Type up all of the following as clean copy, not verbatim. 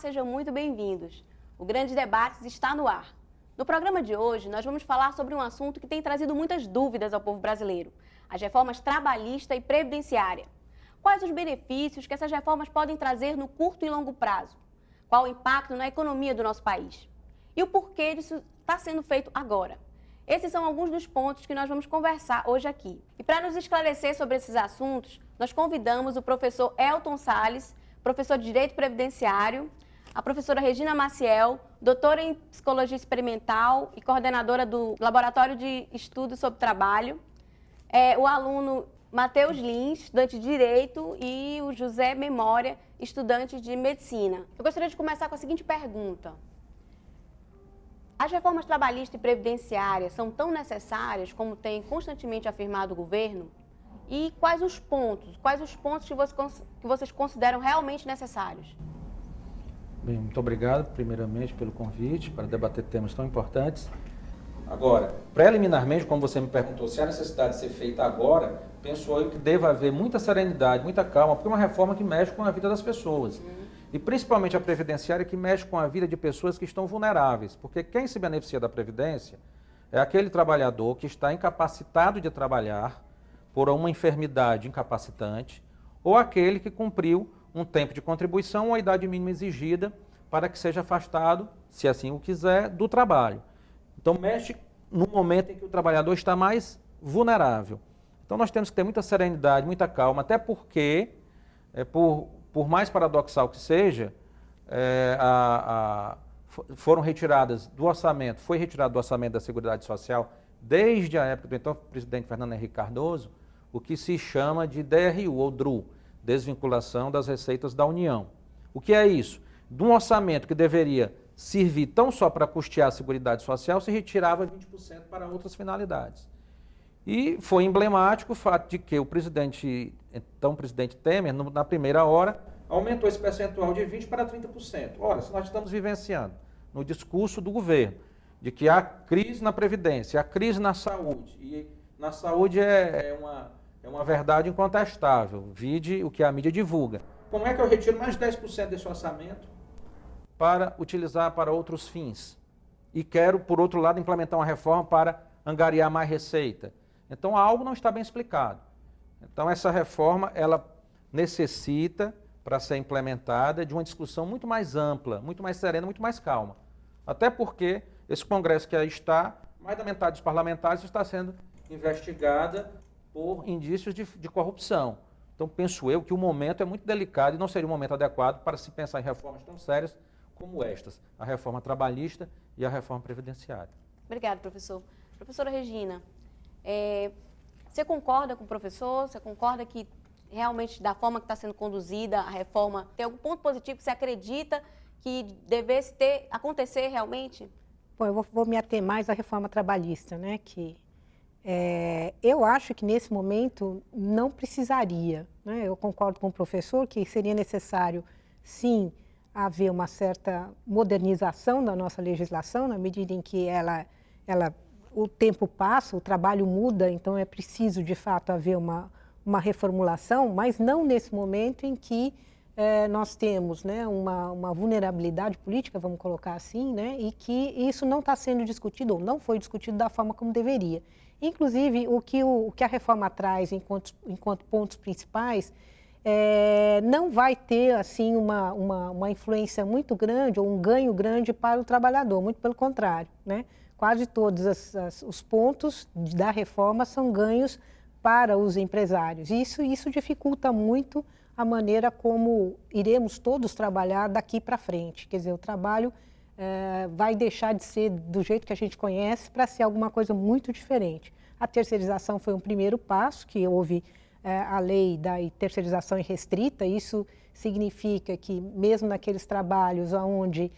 sejam muito bem-vindos. O Grande Debates está no ar. No programa de hoje, nós vamos falar sobre um assunto que tem trazido muitas dúvidas ao povo brasileiro: as reformas trabalhista e previdenciária. Quais os benefícios que essas reformas podem trazer no curto e longo prazo? Qual o impacto na economia do nosso país? E o porquê disso está sendo feito agora? Esses são alguns dos pontos que nós vamos conversar hoje aqui. E para nos esclarecer sobre esses assuntos, nós convidamos o professor Elton Salles, professor de Direito Previdenciário, a professora Regina Maciel, doutora em Psicologia Experimental e coordenadora do Laboratório de Estudos sobre Trabalho, o aluno Matheus Lins, estudante de Direito, e o José Memória, estudante de Medicina. Eu gostaria de começar com a seguinte pergunta: as reformas trabalhista e previdenciária são tão necessárias como tem constantemente afirmado o governo? E quais os pontos que vocês consideram realmente necessários? Bem, muito obrigado, primeiramente, pelo convite para debater temas tão importantes. Agora, preliminarmente, como você me perguntou, se há necessidade de ser feita agora, penso eu que deva haver muita serenidade, muita calma, porque é uma reforma que mexe com a vida das pessoas. E principalmente a previdenciária, que mexe com a vida de pessoas que estão vulneráveis, porque quem se beneficia da previdência é aquele trabalhador que está incapacitado de trabalhar por uma enfermidade incapacitante, ou aquele que cumpriu um tempo de contribuição ou a idade mínima exigida para que seja afastado, se assim o quiser, do trabalho. Então mexe no momento em que o trabalhador está mais vulnerável. Então nós temos que ter muita serenidade, muita calma, até porque, por mais paradoxal que seja, foram retiradas do orçamento, foi retirado do orçamento da Seguridade Social, desde a época do então presidente Fernando Henrique Cardoso, o que se chama de DRU, ou DRU, Desvinculação das Receitas da União. O que é isso? De um orçamento que deveria servir tão só para custear a Seguridade Social, se retirava 20% para outras finalidades. E foi emblemático o fato de que o então presidente Temer, na primeira hora, aumentou esse percentual de 20% para 30%. Ora, se nós estamos vivenciando no discurso do governo de que há crise na Previdência, há crise na saúde, e na saúde é uma verdade incontestável, vide o que a mídia divulga. Como é que eu retiro mais 10% desse orçamento para utilizar para outros fins? E quero, por outro lado, implementar uma reforma para angariar mais receita. Então, algo não está bem explicado. Então, essa reforma, ela necessita, para ser implementada, de uma discussão muito mais ampla, muito mais serena, muito mais calma. Até porque esse Congresso que aí está, mais da metade dos parlamentares está sendo investigada por indícios de corrupção. Então, penso eu que o momento é muito delicado e não seria um momento adequado para se pensar em reformas tão sérias como estas, a reforma trabalhista e a reforma previdenciária. Obrigada, professor. Professora Regina, você concorda com o professor? Você concorda que realmente, da forma que está sendo conduzida a reforma, tem algum ponto positivo que você acredita que devesse acontecer realmente? Bom, eu vou me ater mais à reforma trabalhista, né? Eu acho que nesse momento não precisaria, né? Eu concordo com o professor que seria necessário, sim, haver uma certa modernização da nossa legislação, na medida em que o tempo passa, o trabalho muda, então é preciso, de fato, haver uma reformulação, mas não nesse momento em que nós temos, né, uma vulnerabilidade política, vamos colocar assim, né, e que isso não está sendo discutido, ou não foi discutido da forma como deveria. Inclusive, o que a reforma traz enquanto pontos principais não vai ter assim, uma influência muito grande, ou um ganho grande para o trabalhador, muito pelo contrário, né? Quase todos os pontos da reforma são ganhos para os empresários. E isso dificulta muito a maneira como iremos todos trabalhar daqui para frente. Quer dizer, o trabalho vai deixar de ser do jeito que a gente conhece para ser alguma coisa muito diferente. A terceirização foi um primeiro passo, que houve a lei da terceirização irrestrita. Isso significa que mesmo naqueles trabalhos onde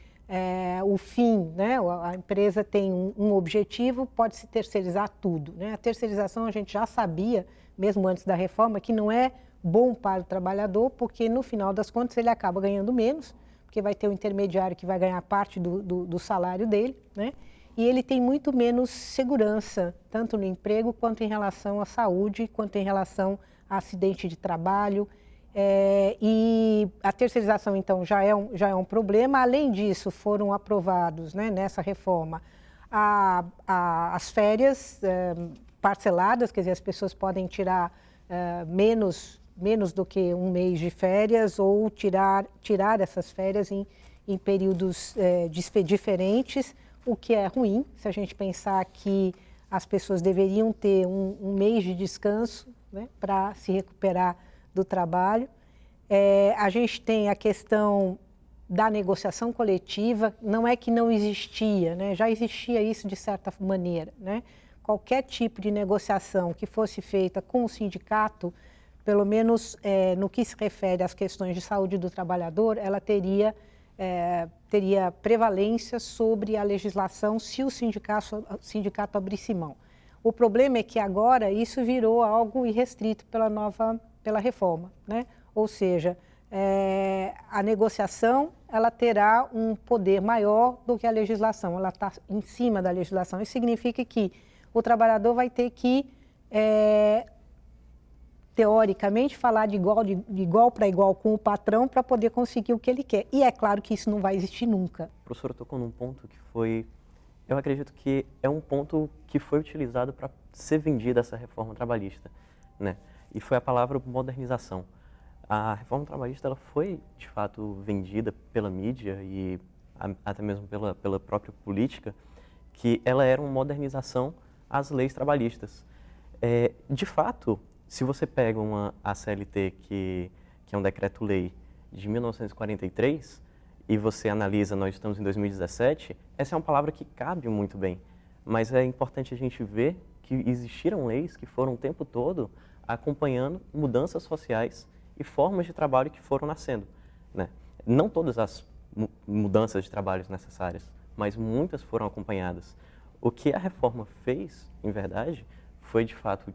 o fim, né, a empresa tem um objetivo, pode-se terceirizar tudo, né? A terceirização a gente já sabia, mesmo antes da reforma, que não é bom para o trabalhador, porque no final das contas ele acaba ganhando menos, porque vai ter um intermediário que vai ganhar parte do salário dele, né? E ele tem muito menos segurança, tanto no emprego, quanto em relação à saúde, quanto em relação a acidente de trabalho. E a terceirização, então, já é um problema. Além disso, foram aprovados, né, nessa reforma as férias parceladas, quer dizer, as pessoas podem tirar menos do que um mês de férias ou tirar essas férias em períodos diferentes, o que é ruim, se a gente pensar que as pessoas deveriam ter um mês de descanso, né, para se recuperar do trabalho. A gente tem a questão da negociação coletiva, não é que não existia, né, já existia isso de certa maneira, né? Qualquer tipo de negociação que fosse feita com o sindicato, pelo menos no que se refere às questões de saúde do trabalhador, ela teria prevalência sobre a legislação se o sindicato abrisse mão. O problema é que agora isso virou algo irrestrito pela reforma, né? Ou seja, a negociação ela terá um poder maior do que a legislação, ela está em cima da legislação. Isso significa que o trabalhador vai ter que, teoricamente, falar de igual para igual com o patrão para poder conseguir o que ele quer. E é claro que isso não vai existir nunca. A professora tocou num ponto que foi, eu acredito que é um ponto que foi utilizado para ser vendida essa reforma trabalhista, né? E foi a palavra modernização. A reforma trabalhista ela foi, de fato, vendida pela mídia e até mesmo pela própria política, que ela era uma modernização às leis trabalhistas. De fato, se você pega a CLT, que é um decreto-lei de 1943, e você analisa, nós estamos em 2017, essa é uma palavra que cabe muito bem. Mas é importante a gente ver que existiram leis que foram o tempo todo acompanhando mudanças sociais e formas de trabalho que foram nascendo, né? Não todas as mudanças de trabalho necessárias, mas muitas foram acompanhadas. O que a reforma fez, em verdade, foi de fato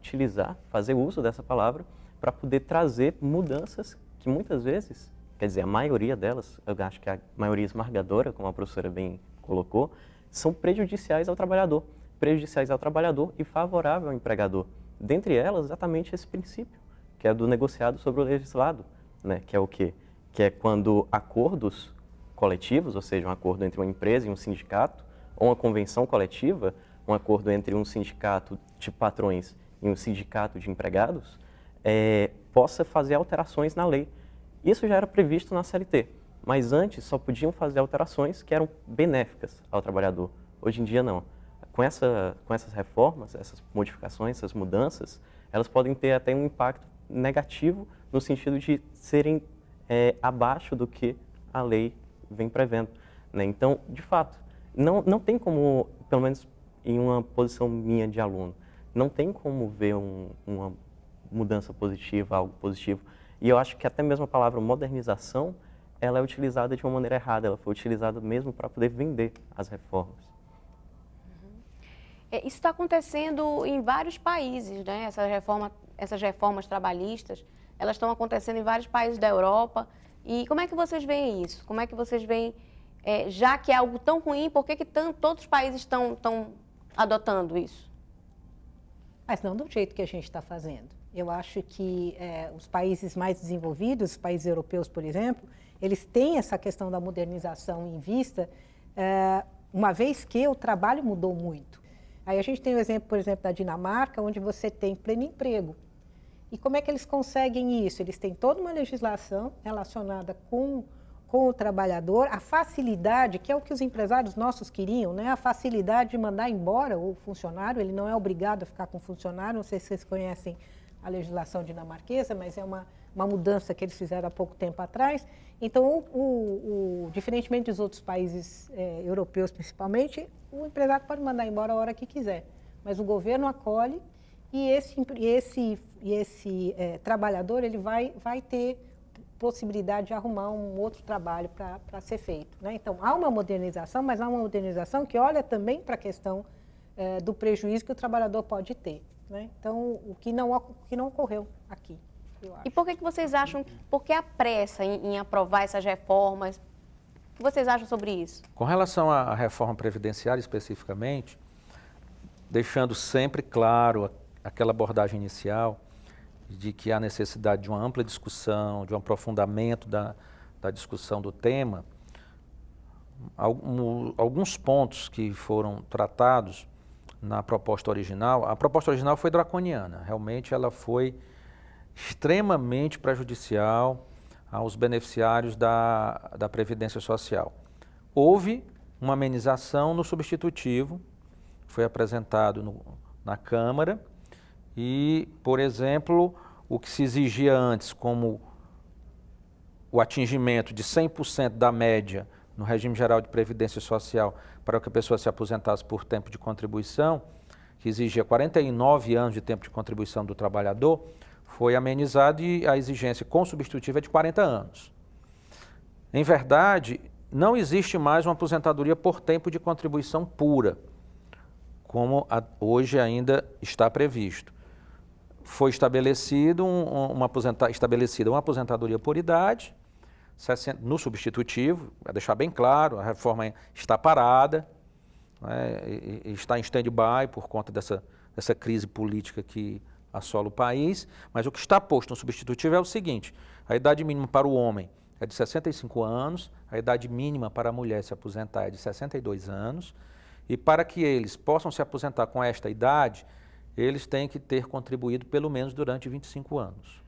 fazer uso dessa palavra para poder trazer mudanças que muitas vezes, quer dizer, a maioria delas, eu acho que a maioria esmagadora, como a professora bem colocou, são prejudiciais ao trabalhador e favorável ao empregador. Dentre elas, exatamente esse princípio, que é do negociado sobre o legislado, né? Que é o quê? Que é quando acordos coletivos, ou seja, um acordo entre uma empresa e um sindicato, ou uma convenção coletiva, um acordo entre um sindicato de patrões e um sindicato de empregados, possa fazer alterações na lei. Isso já era previsto na CLT, mas antes só podiam fazer alterações que eram benéficas ao trabalhador. Hoje em dia não. Com essas reformas, essas modificações, essas mudanças, elas podem ter até um impacto negativo no sentido de serem abaixo do que a lei vem prevendo, né? Então, de fato, não tem como, pelo menos em uma posição minha de aluno, não tem como ver uma mudança positiva, algo positivo. E eu acho que até mesmo a palavra modernização, ela é utilizada de uma maneira errada, ela foi utilizada mesmo para poder vender as reformas. Isso está acontecendo em vários países, né? Essas reformas trabalhistas, elas estão acontecendo em vários países da Europa. E como é que vocês veem isso? Como é que vocês veem, já que é algo tão ruim, por que todos os países estão adotando isso? Mas não do jeito que a gente está fazendo. Eu acho que os países mais desenvolvidos, os países europeus, por exemplo, eles têm essa questão da modernização em vista, uma vez que o trabalho mudou muito. Aí a gente tem o exemplo, por exemplo, da Dinamarca, onde você tem pleno emprego. E como é que eles conseguem isso? Eles têm toda uma legislação relacionada com o trabalhador, a facilidade, que é o que os empresários nossos queriam, né? A facilidade de mandar embora o funcionário, ele não é obrigado a ficar com o funcionário, não sei se vocês conhecem a legislação dinamarquesa, mas é uma mudança que eles fizeram há pouco tempo atrás. Então, diferentemente dos outros países europeus, principalmente, o empresário pode mandar embora a hora que quiser, mas o governo acolhe e esse trabalhador ele vai ter possibilidade de arrumar um outro trabalho para ser feito, né? Então, há uma modernização, mas há uma modernização que olha também para a questão do prejuízo que o trabalhador pode ter, né? Então, o que não ocorreu aqui, eu acho. E por que vocês acham, por que a pressa em aprovar essas reformas? O que vocês acham sobre isso? Com relação à reforma previdenciária especificamente, deixando sempre claro aquela abordagem inicial, de que há necessidade de uma ampla discussão, de um aprofundamento da discussão do tema, alguns pontos que foram tratados na proposta original, a proposta original foi draconiana, realmente ela foi extremamente prejudicial aos beneficiários da Previdência Social. Houve uma amenização no substitutivo, foi apresentado na Câmara e, por exemplo, o que se exigia antes como o atingimento de 100% da média no regime geral de Previdência Social para que a pessoa se aposentasse por tempo de contribuição, que exigia 49 anos de tempo de contribuição do trabalhador, foi amenizado e a exigência com substitutivo é de 40 anos. Em verdade, não existe mais uma aposentadoria por tempo de contribuição pura, como hoje ainda está previsto. Foi estabelecida uma aposentadoria por idade, no substitutivo, para deixar bem claro, a reforma está parada, né, e está em stand-by por conta dessa crise política que assola o país, mas o que está posto no substitutivo é o seguinte: a idade mínima para o homem é de 65 anos, a idade mínima para a mulher se aposentar é de 62 anos, e para que eles possam se aposentar com esta idade, eles têm que ter contribuído pelo menos durante 25 anos.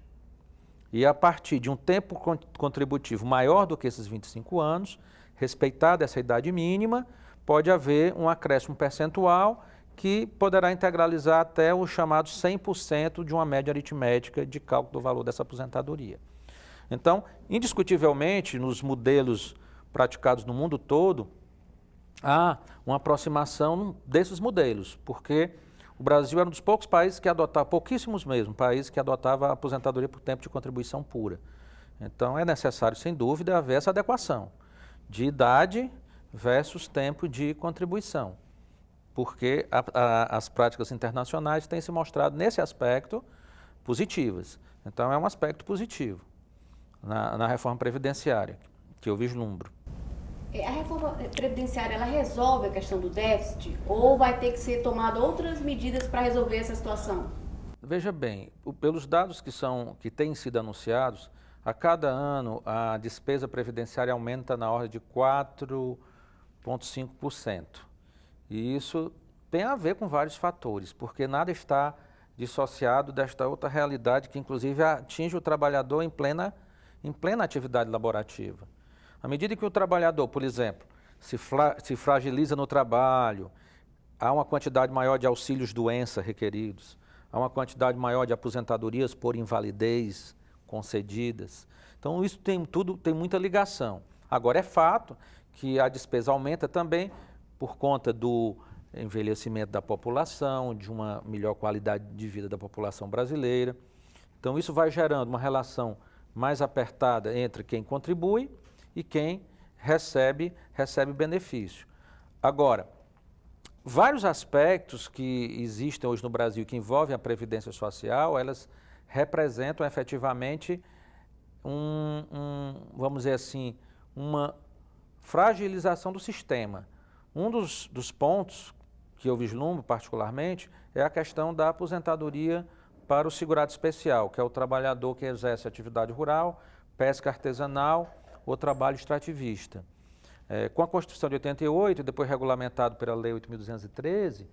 E a partir de um tempo contributivo maior do que esses 25 anos, respeitada essa idade mínima, pode haver um acréscimo percentual que poderá integralizar até o chamado 100% de uma média aritmética de cálculo do valor dessa aposentadoria. Então, indiscutivelmente, nos modelos praticados no mundo todo, há uma aproximação desses modelos, porque o Brasil era um dos poucos países que adotava, pouquíssimos mesmo, países que adotava a aposentadoria por tempo de contribuição pura. Então, é necessário, sem dúvida, haver essa adequação de idade versus tempo de contribuição, porque as práticas internacionais têm se mostrado, nesse aspecto, positivas. Então, é um aspecto positivo na reforma previdenciária, que eu vislumbro. A reforma previdenciária, ela resolve a questão do déficit ou vai ter que ser tomada outras medidas para resolver essa situação? Veja bem, pelos dados que têm sido anunciados, a cada ano a despesa previdenciária aumenta na ordem de 4,5%. E isso tem a ver com vários fatores, porque nada está dissociado desta outra realidade que inclusive atinge o trabalhador em plena atividade laborativa. À medida que o trabalhador, por exemplo, se fragiliza no trabalho, há uma quantidade maior de auxílios-doença requeridos, há uma quantidade maior de aposentadorias por invalidez concedidas. Então, isso tem muita ligação. Agora, é fato que a despesa aumenta também por conta do envelhecimento da população, de uma melhor qualidade de vida da população brasileira. Então, isso vai gerando uma relação mais apertada entre quem contribui e quem recebe benefício. Agora, vários aspectos que existem hoje no Brasil que envolvem a Previdência Social, elas representam efetivamente vamos dizer assim, uma fragilização do sistema. Um dos pontos que eu vislumbro particularmente é a questão da aposentadoria para o segurado especial, que é o trabalhador que exerce atividade rural, pesca artesanal ou trabalho extrativista. Com a Constituição de 88, e depois regulamentado pela Lei 8.213,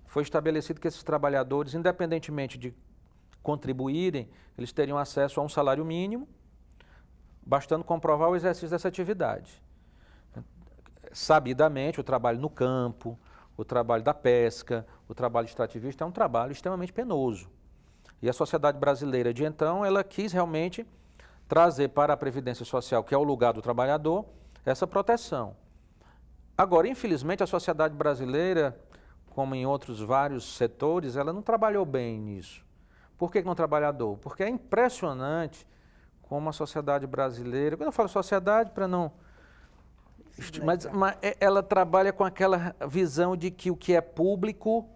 foi estabelecido que esses trabalhadores, independentemente de contribuírem, eles teriam acesso a um salário mínimo, bastando comprovar o exercício dessa atividade. Sabidamente, o trabalho no campo, o trabalho da pesca, o trabalho extrativista é um trabalho extremamente penoso. E a sociedade brasileira de então, ela quis realmente trazer para a Previdência Social, que é o lugar do trabalhador, essa proteção. Agora, infelizmente, a sociedade brasileira, como em outros vários setores, ela não trabalhou bem nisso. Por que não trabalhou? Porque é impressionante como a sociedade brasileira, quando eu falo sociedade, para não... Mas ela trabalha com aquela visão de que o que é público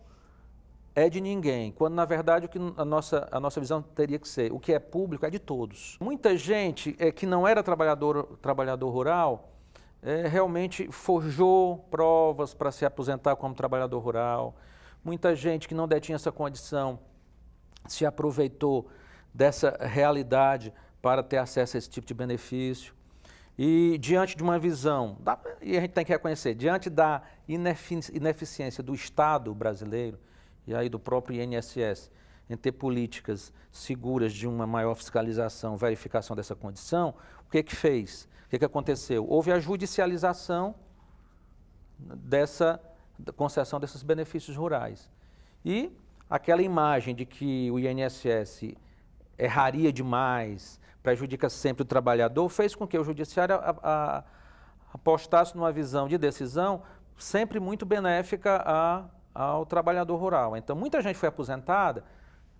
é de ninguém, quando na verdade o que a nossa visão teria que ser, o que é público é de todos. Muita gente que não era trabalhador rural, realmente forjou provas para se aposentar como trabalhador rural. Muita gente que não detinha essa condição se aproveitou dessa realidade para ter acesso a esse tipo de benefício. E diante de uma visão, e a gente tem que reconhecer, diante da ineficiência do Estado brasileiro, e aí do próprio INSS, em ter políticas seguras de uma maior fiscalização, verificação dessa condição, o que que fez? O que que aconteceu? Houve a judicialização dessa concessão desses benefícios rurais. E aquela imagem de que o INSS erraria demais, prejudica sempre o trabalhador, fez com que o judiciário apostasse numa visão de decisão sempre muito benéfica ao trabalhador rural. Então, muita gente foi aposentada,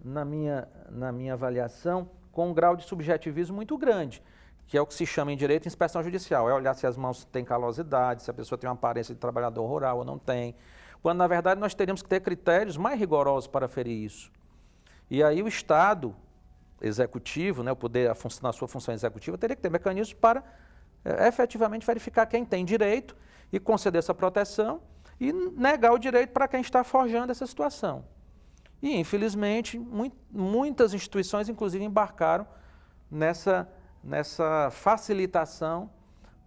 na minha avaliação, com um grau de subjetivismo muito grande, que é o que se chama em direito inspeção judicial, é olhar se as mãos têm calosidade, se a pessoa tem uma aparência de trabalhador rural ou não tem, quando, na verdade, nós teríamos que ter critérios mais rigorosos para aferir isso. E aí o Estado executivo, né, o poder, na sua função executiva, teria que ter mecanismos para efetivamente verificar quem tem direito e conceder essa proteção e negar o direito para quem está forjando essa situação. E, infelizmente, muitas instituições, inclusive, embarcaram nessa facilitação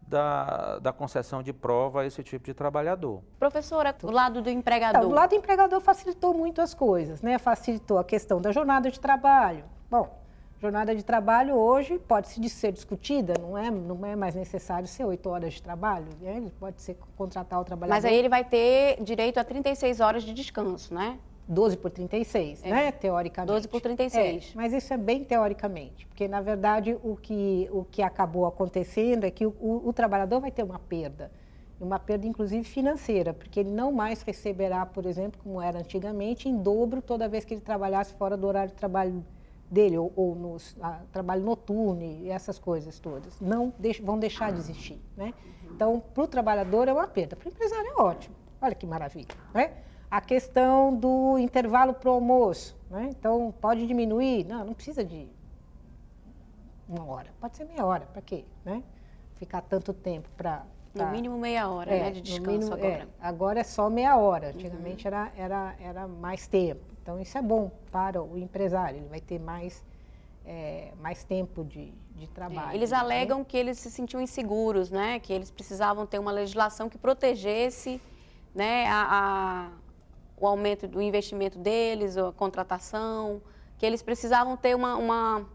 da concessão de prova a esse tipo de trabalhador. Professora, do lado do empregador. Do lado do empregador facilitou muito as coisas, né? Facilitou a questão da jornada de trabalho. Bom, jornada de trabalho hoje pode ser discutida, não é mais necessário ser 8 horas de trabalho, né? Ele pode ser contratar o trabalhador. Mas aí ele vai ter direito a 36 horas de descanso, né? 12 por 12, né? Teoricamente. 12 por 36. Mas isso é bem teoricamente, porque na verdade o que acabou acontecendo é que o trabalhador vai ter uma perda inclusive financeira, porque ele não mais receberá, por exemplo, como era antigamente, em dobro toda vez que ele trabalhasse fora do horário de trabalho dele, ou no trabalho noturno e essas coisas todas. Vão deixar de existir, né? Então, para o trabalhador é uma perda, para o empresário é ótimo. Olha que maravilha, né? A questão do intervalo para o almoço, né? Então, pode diminuir? Não precisa de 1 hora, pode ser meia hora, para quê, né? Ficar tanto tempo para... No mínimo meia hora, né, de descanso mínimo, agora. Agora é só meia hora, antigamente era mais tempo. Então, isso é bom para o empresário, ele vai ter mais tempo de trabalho. Eles alegam que eles se sentiam inseguros, né? Que eles precisavam ter uma legislação que protegesse, né, o aumento do investimento deles, a contratação, que eles precisavam ter uma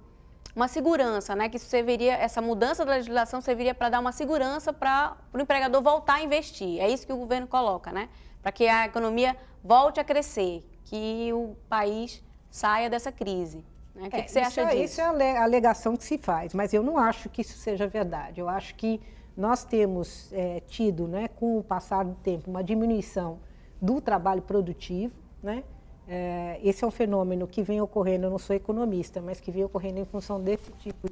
segurança, né? Que isso serviria, essa mudança da legislação serviria para dar uma segurança para o empregador voltar a investir. É isso que o governo coloca, né? Para que a economia volte a crescer, que o país saia dessa crise. Né? O que você acha disso? Isso é a alegação que se faz, mas eu não acho que isso seja verdade. Eu acho que nós temos tido, né, com o passar do tempo, uma diminuição do trabalho produtivo, né? Esse é um fenômeno que vem ocorrendo, eu não sou economista, mas que vem ocorrendo em função desse tipo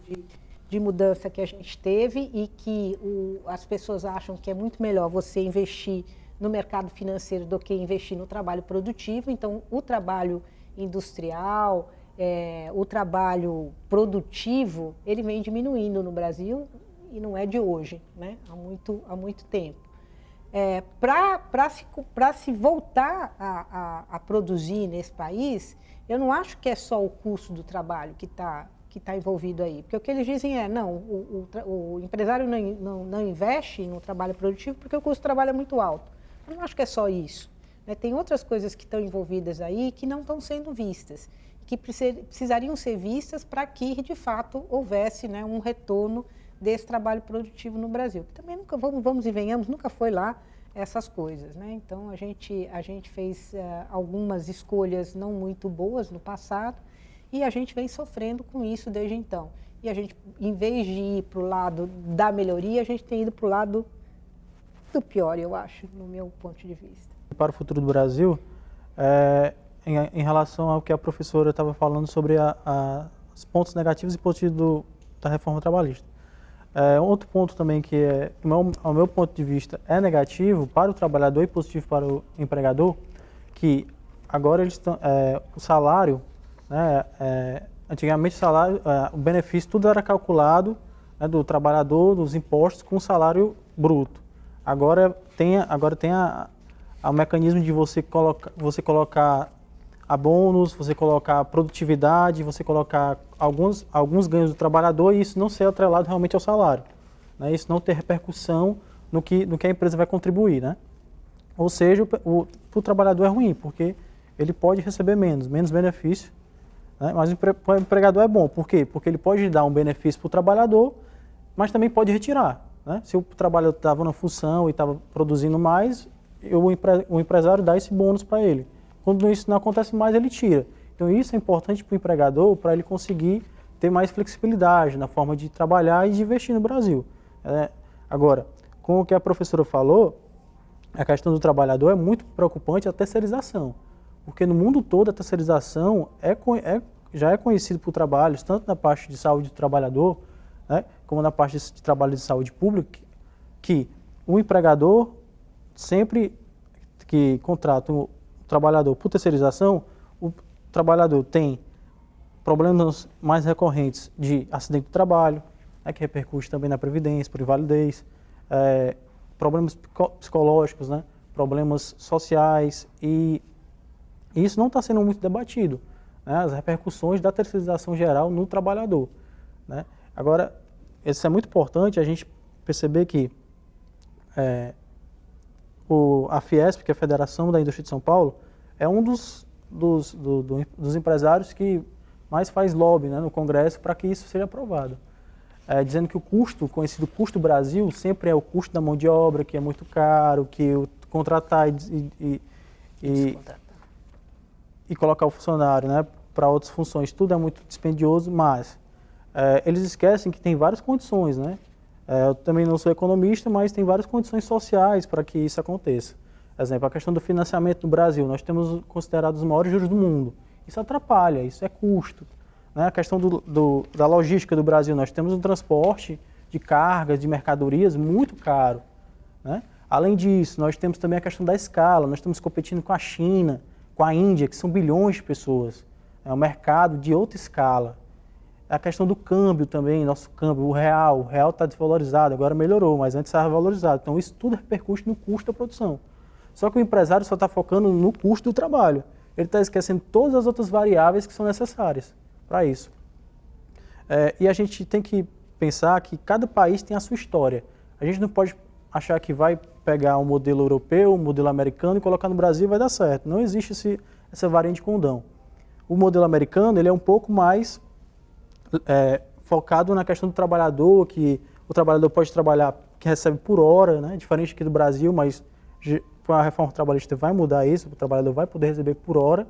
de mudança que a gente teve e que as pessoas acham que é muito melhor você investir no mercado financeiro do que investir no trabalho produtivo. Então, o trabalho industrial, o trabalho produtivo, ele vem diminuindo no Brasil e não é de hoje, né? Há muito tempo. Para se voltar a produzir nesse país, eu não acho que é só o custo do trabalho que está envolvido aí. Porque o que eles dizem o empresário não investe no trabalho produtivo porque o custo do trabalho é muito alto. Eu não acho que é só isso, né? Tem outras coisas que estão envolvidas aí que não estão sendo vistas, que precisariam ser vistas para que, de fato, houvesse, né, um retorno desse trabalho produtivo no Brasil. Que também nunca, vamos e venhamos, nunca foi lá essas coisas, né? Então, a gente fez algumas escolhas não muito boas no passado e a gente vem sofrendo com isso desde então. E a gente, em vez de ir para o lado da melhoria, a gente tem ido para o lado do pior, eu acho, no meu ponto de vista. Para o futuro do Brasil, em relação ao que a professora estava falando sobre os pontos negativos e positivos da reforma trabalhista. Outro ponto também que, ao meu ponto de vista, é negativo para o trabalhador e positivo para o empregador, que agora eles estão, o salário, né, antigamente o benefício tudo era calculado, né, do trabalhador, dos impostos, com o salário bruto. Agora tem o mecanismo de você colocar a bônus, você colocar produtividade, você colocar alguns ganhos do trabalhador e isso não ser atrelado realmente ao salário, né? Isso não ter repercussão no que a empresa vai contribuir, né? Ou seja, o trabalhador é ruim, porque ele pode receber menos benefício, né? Mas o empregador é bom, por quê? Porque ele pode dar um benefício para o trabalhador, mas também pode retirar, né? Se o trabalhador estava na função e estava produzindo mais, o empresário dá esse bônus para ele. Quando isso não acontece mais, ele tira. Então isso é importante para o empregador, para ele conseguir ter mais flexibilidade na forma de trabalhar e de investir no Brasil. Agora, com o que a professora falou, a questão do trabalhador é muito preocupante, a terceirização. Porque no mundo todo a terceirização já é conhecida por trabalhos, tanto na parte de saúde do trabalhador, né, como na parte de trabalho de saúde pública, que o empregador, sempre que contrata o trabalhador por terceirização, o trabalhador tem problemas mais recorrentes de acidente do trabalho, né, que repercute também na previdência, por invalidez, problemas psicológicos, né, problemas sociais, e isso não está sendo muito debatido, né, as repercussões da terceirização geral no trabalhador, né. Agora, isso é muito importante a gente perceber que a Fiesp, que é a Federação da Indústria de São Paulo, é um dos empresários que mais faz lobby, né, no Congresso para que isso seja aprovado. Dizendo que o custo, conhecido custo Brasil, sempre é o custo da mão de obra, que é muito caro, que o contratar e colocar o funcionário, né, para outras funções, tudo é muito dispendioso, mas eles esquecem que tem várias condições, né? Eu também não sou economista, mas tem várias condições sociais para que isso aconteça. Por exemplo, a questão do financiamento no Brasil, nós temos considerado os maiores juros do mundo. Isso atrapalha, isso é custo, né? A questão da logística do Brasil, nós temos um transporte de cargas, de mercadorias muito caro, né? Além disso, nós temos também a questão da escala, nós estamos competindo com a China, com a Índia, que são bilhões de pessoas. É um mercado de outra escala. A questão do câmbio também, nosso câmbio, o real está desvalorizado, agora melhorou, mas antes estava valorizado. Então isso tudo repercute no custo da produção. Só que o empresário só está focando no custo do trabalho. Ele está esquecendo todas as outras variáveis que são necessárias para isso. E a gente tem que pensar que cada país tem a sua história. A gente não pode achar que vai pegar um modelo europeu, um modelo americano e colocar no Brasil e vai dar certo. Não existe essa varinha de condão. O modelo americano ele é um pouco mais focado na questão do trabalhador, que o trabalhador pode trabalhar, que recebe por hora, né? Diferente aqui do Brasil, mas com a reforma trabalhista vai mudar isso, o trabalhador vai poder receber por hora,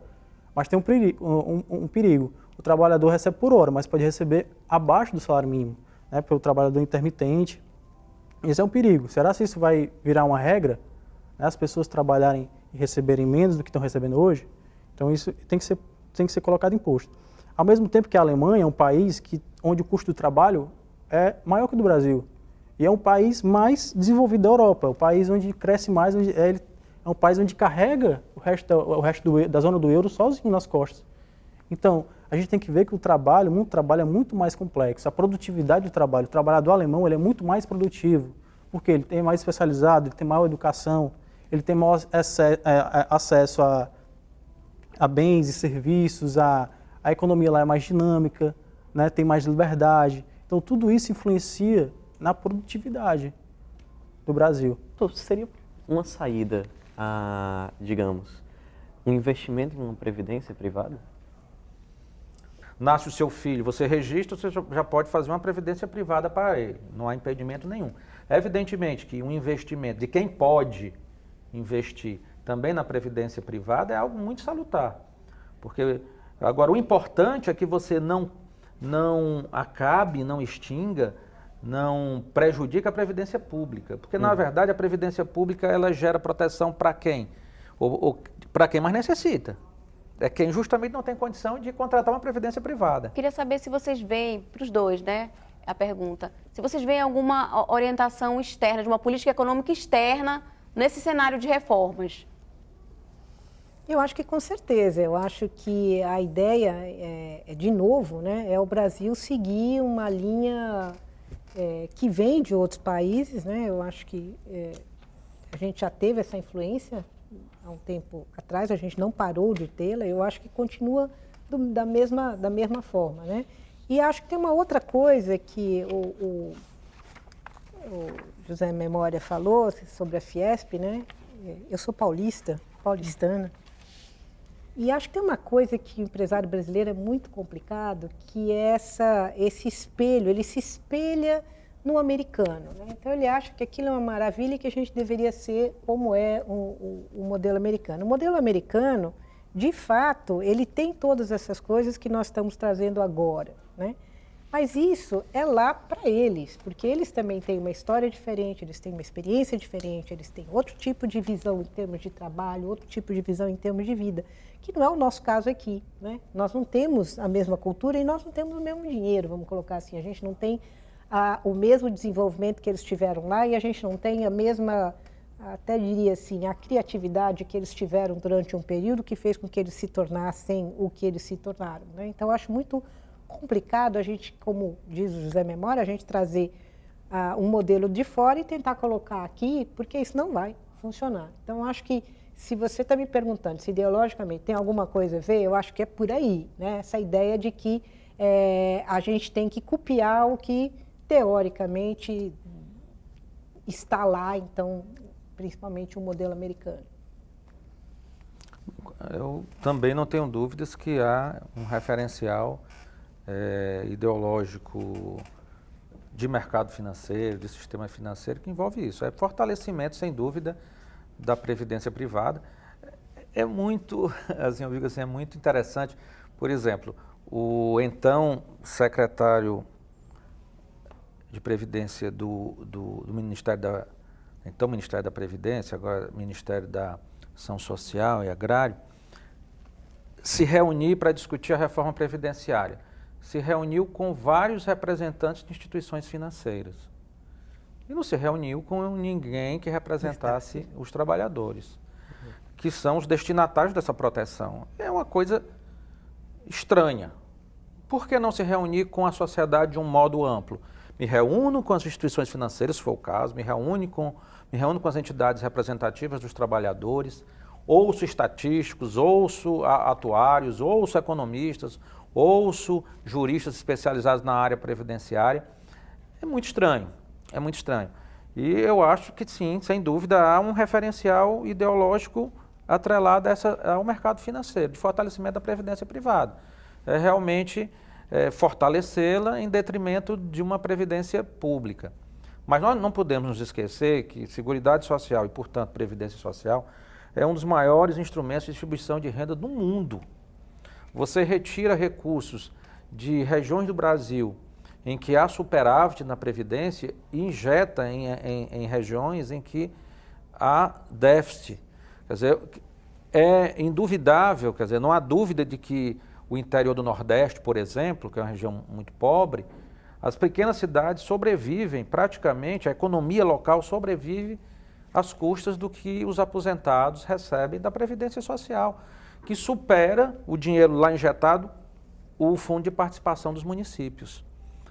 mas tem um perigo. O trabalhador recebe por hora, mas pode receber abaixo do salário mínimo, né? Pelo trabalhador intermitente. Isso é um perigo. Será que isso vai virar uma regra? Né? As pessoas trabalharem e receberem menos do que estão recebendo hoje? Então isso tem que ser colocado imposto. Ao mesmo tempo que a Alemanha é um país onde o custo do trabalho é maior que o do Brasil. E é um país mais desenvolvido da Europa, é um país onde cresce mais, é um país onde carrega o resto da zona do euro sozinho nas costas. Então, a gente tem que ver que o mundo do trabalho é muito mais complexo. A produtividade do trabalho, o trabalhador alemão ele é muito mais produtivo, porque ele tem mais especializado, ele tem maior educação, ele tem maior acesso a bens e serviços, a economia lá é mais dinâmica, né, tem mais liberdade. Então, tudo isso influencia na produtividade do Brasil. Então, seria uma saída digamos, um investimento em uma previdência privada? Nasce o seu filho, você registra, você já pode fazer uma previdência privada para ele. Não há impedimento nenhum. Evidentemente que um investimento de quem pode investir também na previdência privada é algo muito salutar. Porque agora o importante é que você não acabe, não extinga, não prejudique a previdência pública. Porque na verdade a previdência pública ela gera proteção para quem? Ou para quem mais necessita. É quem justamente não tem condição de contratar uma previdência privada. Queria saber se vocês veem, para os dois, né, a pergunta, se vocês veem alguma orientação externa, de uma política econômica externa nesse cenário de reformas. Eu acho que com certeza, eu acho que a ideia, de novo, né, é o Brasil seguir uma linha que vem de outros países, né, eu acho que a gente já teve essa influência há um tempo atrás, a gente não parou de tê-la, eu acho que continua da mesma forma, né? E acho que tem uma outra coisa que o José Memória falou sobre a Fiesp, né? Eu sou paulistana, e acho que tem uma coisa que o empresário brasileiro é muito complicado, que é esse espelho, ele se espelha no americano, né? Então ele acha que aquilo é uma maravilha e que a gente deveria ser como é o modelo americano. O modelo americano, de fato, ele tem todas essas coisas que nós estamos trazendo agora, né? Mas isso é lá para eles, porque eles também têm uma história diferente, eles têm uma experiência diferente, eles têm outro tipo de visão em termos de trabalho, outro tipo de visão em termos de vida, que não é o nosso caso aqui, né? Nós não temos a mesma cultura e nós não temos o mesmo dinheiro, vamos colocar assim, a gente não tem o mesmo desenvolvimento que eles tiveram lá e a gente não tem a mesma, até diria assim, a criatividade que eles tiveram durante um período que fez com que eles se tornassem o que eles se tornaram, né? Então, eu acho muito complicado a gente, como diz o José Memória, a gente trazer um modelo de fora e tentar colocar aqui, porque isso não vai funcionar. Então, acho que se você está me perguntando se ideologicamente tem alguma coisa a ver, eu acho que é por aí, né? Essa ideia de que a gente tem que copiar o que, teoricamente, está lá, então, principalmente o modelo americano. Eu também não tenho dúvidas que há um referencial ideológico de mercado financeiro, de sistema financeiro, que envolve isso. É fortalecimento, sem dúvida, da previdência privada. É muito, assim, eu digo assim, é muito interessante. Por exemplo, o então secretário de Previdência do Ministério Ministério da Previdência, agora Ministério da Ação Social e Agrário, se reunir para discutir a reforma previdenciária. Se reuniu com vários representantes de instituições financeiras. E não se reuniu com ninguém que representasse os trabalhadores, que são os destinatários dessa proteção. É uma coisa estranha. Por que não se reunir com a sociedade de um modo amplo? Me reúno com as instituições financeiras, se for o caso, me reúno com as entidades representativas dos trabalhadores, ouço estatísticos, ouço atuários, ouço economistas, ouço juristas especializados na área previdenciária. É muito estranho, é muito estranho. E eu acho que sim, sem dúvida, há um referencial ideológico atrelado ao mercado financeiro, de fortalecimento da previdência privada. É realmente fortalecê-la em detrimento de uma previdência pública. Mas nós não podemos nos esquecer que Seguridade Social e, portanto, Previdência Social é um dos maiores instrumentos de distribuição de renda do mundo. Você retira recursos de regiões do Brasil em que há superávit na Previdência e injeta em regiões em que há déficit. Quer dizer, é induvidável, quer dizer, não há dúvida de que o interior do Nordeste, por exemplo, que é uma região muito pobre, as pequenas cidades sobrevivem praticamente, a economia local sobrevive às custas do que os aposentados recebem da Previdência Social, que supera o dinheiro lá injetado, o fundo de participação dos municípios.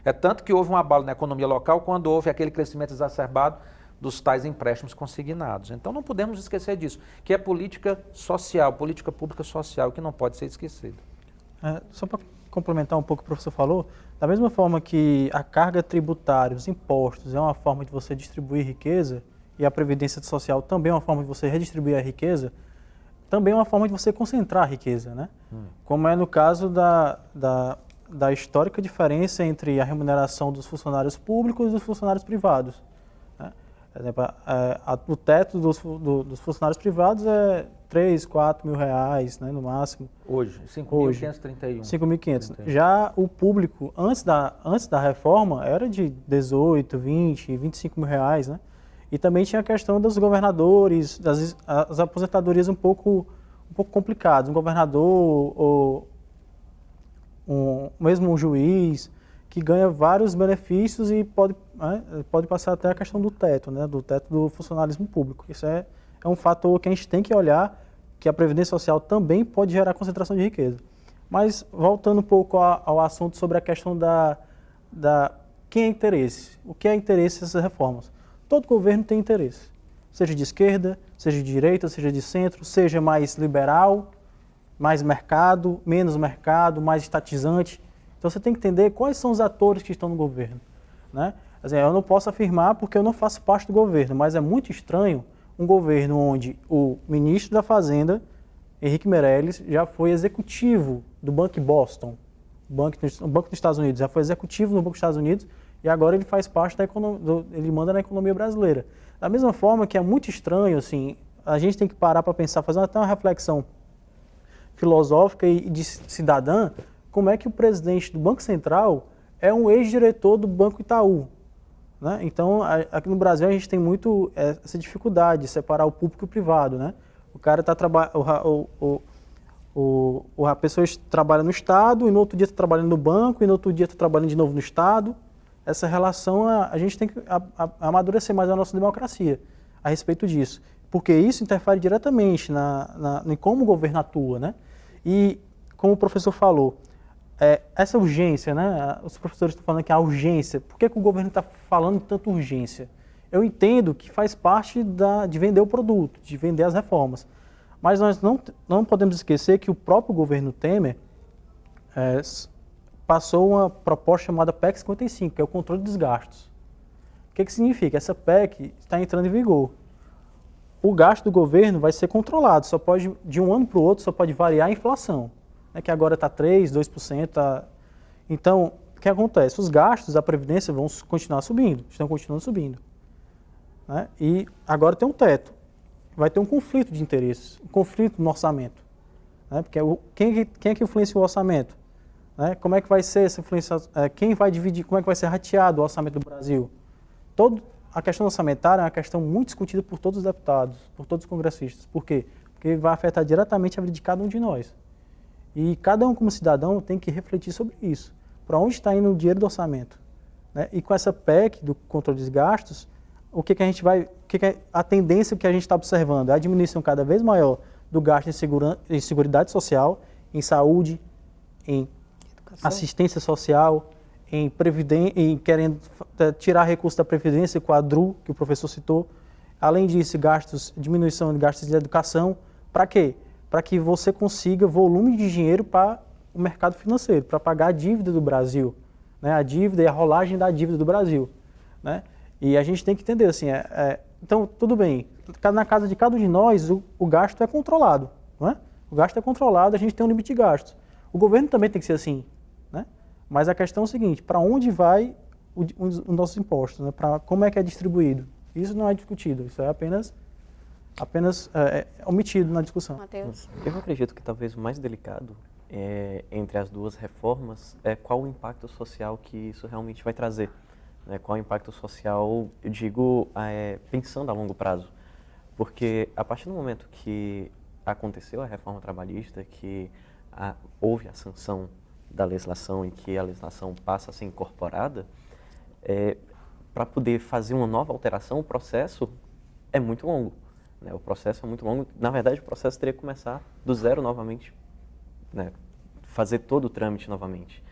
É tanto que houve um abalo na economia local quando houve aquele crescimento exacerbado dos tais empréstimos consignados. Então não podemos esquecer disso, que é política social, política pública social, que não pode ser esquecida. Só para complementar um pouco o que o professor falou, da mesma forma que a carga tributária, os impostos, é uma forma de você distribuir riqueza, e a previdência social também é uma forma de você redistribuir a riqueza, também é uma forma de você concentrar a riqueza, né? Como é no caso da histórica diferença entre a remuneração dos funcionários públicos e dos funcionários privados. Né? Por exemplo, o teto dos funcionários privados é 3, 4 mil reais, né, no máximo. Hoje, 5.531. 5.500. Já o público, antes da reforma, era de 18, 20, 25 mil reais, né? E também tinha a questão dos governadores, as aposentadorias um pouco complicadas. Um governador ou mesmo um juiz que ganha vários benefícios e pode passar até a questão do teto, né? Do teto do funcionalismo público. Isso é um fator que a gente tem que olhar, que a Previdência Social também pode gerar concentração de riqueza. Mas, voltando um pouco ao assunto sobre a questão quem é interesse. O que é interesse nessas reformas? Todo governo tem interesse. seja de esquerda, seja de direita, seja de centro, seja mais liberal, mais mercado, menos mercado, mais estatizante. Então você tem que entender quais são os atores que estão no governo, né? Assim, eu não posso afirmar porque eu não faço parte do governo, mas é muito estranho um governo onde o ministro da Fazenda, Henrique Meirelles, já foi executivo do Banco Boston, o Banco dos Estados Unidos, já foi executivo no Banco dos Estados Unidos e agora ele faz parte da economia, ele manda na economia brasileira. Da mesma forma que é muito estranho, assim, a gente tem que parar para pensar, fazer até uma reflexão filosófica e de cidadã, como é que o presidente do Banco Central é um ex-diretor do Banco Itaú, né? Então, aqui no Brasil a gente tem muito essa dificuldade de separar o público e o privado, né? O cara está a pessoa trabalha no Estado e no outro dia está trabalhando no banco e no outro dia está trabalhando de novo no Estado. Essa relação, a gente tem que amadurecer mais a nossa democracia a respeito disso, porque isso interfere diretamente em como o governo atua, né? E, como o professor falou, essa urgência, né? Os professores estão falando que a urgência, por que o governo está falando de tanta urgência? Eu entendo que faz parte de vender o produto, de vender as reformas, mas nós não podemos esquecer que o próprio governo Temer passou uma proposta chamada PEC 55, que é o controle dos gastos. O que significa? Essa PEC está entrando em vigor. O gasto do governo vai ser controlado, só pode, de um ano para o outro, só pode variar a inflação, né, que agora está 3%, 2%. Então, o que acontece? Os gastos da Previdência vão continuar subindo, estão continuando subindo, né? E agora tem um teto. Vai ter um conflito de interesses, um conflito no orçamento, né? Porque quem é que influencia o orçamento? Né? Como é que vai ser essa influência? Quem vai dividir? Como é que vai ser rateado o orçamento do Brasil? A questão orçamentária é uma questão muito discutida por todos os deputados, por todos os congressistas. Por quê? Porque vai afetar diretamente a vida de cada um de nós. E cada um, como cidadão, tem que refletir sobre isso. Para onde está indo o dinheiro do orçamento? Né? E com essa PEC do controle dos gastos, a tendência que a gente está observando é a diminuição cada vez maior do gasto em seguridade social, em saúde, em assistência social, em querendo tirar recursos da Previdência com a DRU, que o professor citou. Além disso, diminuição de gastos de educação. Para quê? Para que você consiga volume de dinheiro para o mercado financeiro, para pagar a dívida do Brasil, né? A dívida e a rolagem da dívida do Brasil, né? E a gente tem que entender assim, então tudo bem, na casa de cada um de nós o gasto é controlado, não é? O gasto é controlado, a gente tem um limite de gastos. O governo também tem que ser assim, né? Mas a questão é o seguinte, para onde vai os nossos impostos, né? Como é que é distribuído? Isso não é discutido, isso é apenas omitido na discussão. Matheus? Eu acredito que talvez o mais delicado entre as duas reformas é qual o impacto social que isso realmente vai trazer. Né? Qual o impacto social, eu digo, pensando a longo prazo. Porque a partir do momento que aconteceu a reforma trabalhista, que houve a sanção da legislação e que a legislação passa a ser incorporada, para poder fazer uma nova alteração, o processo é muito longo. Né? O processo é muito longo. Na verdade, o processo teria que começar do zero novamente, né? Fazer todo o trâmite novamente.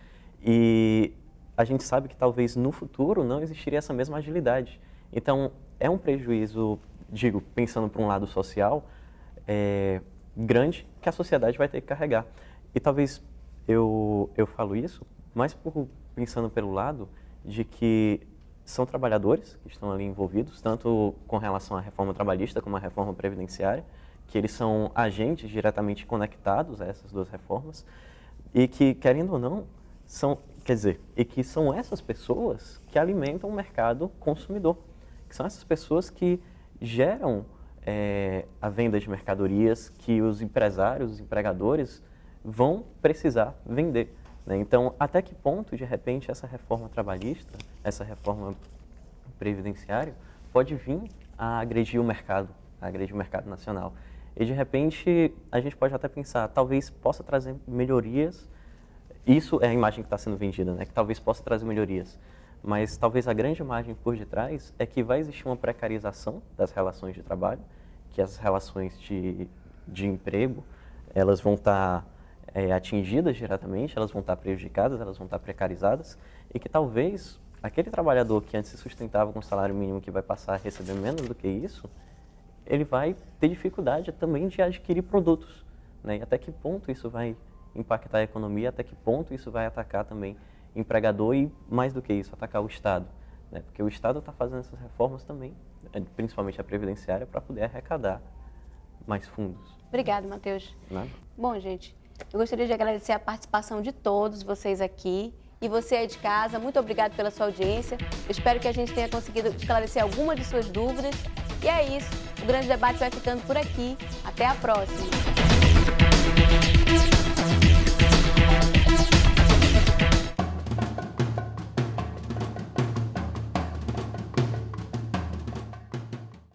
E a gente sabe que talvez no futuro não existiria essa mesma agilidade. Então, é um prejuízo, digo, pensando por um lado social, grande, que a sociedade vai ter que carregar. E talvez eu falo isso, mais pensando pelo lado de que são trabalhadores que estão ali envolvidos, tanto com relação à reforma trabalhista como à reforma previdenciária, que eles são agentes diretamente conectados a essas duas reformas e que, querendo ou não, são essas pessoas que alimentam o mercado consumidor, que são essas pessoas que geram a venda de mercadorias que os empresários, os empregadores vão precisar vender. Né? Então, até que ponto, de repente, essa reforma trabalhista, essa reforma previdenciária, pode vir a agredir o mercado nacional? E, de repente, a gente pode até pensar, talvez possa trazer melhorias. Isso é a imagem que está sendo vendida, né? Que talvez possa trazer melhorias. Mas talvez a grande imagem por detrás é que vai existir uma precarização das relações de trabalho, que as relações de emprego, elas vão estar atingidas diretamente, elas vão estar prejudicadas, elas vão estar precarizadas, e que talvez aquele trabalhador que antes se sustentava com salário mínimo, que vai passar a receber menos do que isso, ele vai ter dificuldade também de adquirir produtos, né? E até que ponto isso vai impactar a economia, até que ponto isso vai atacar também o empregador e, mais do que isso, atacar o Estado, né? Porque o Estado está fazendo essas reformas também, principalmente a previdenciária, para poder arrecadar mais fundos. Obrigado, Matheus. Nada. Bom, gente, eu gostaria de agradecer a participação de todos vocês aqui. E você aí de casa, muito obrigado pela sua audiência. Eu espero que a gente tenha conseguido esclarecer algumas de suas dúvidas. E é isso, o Grande Debate vai ficando por aqui. Até a próxima!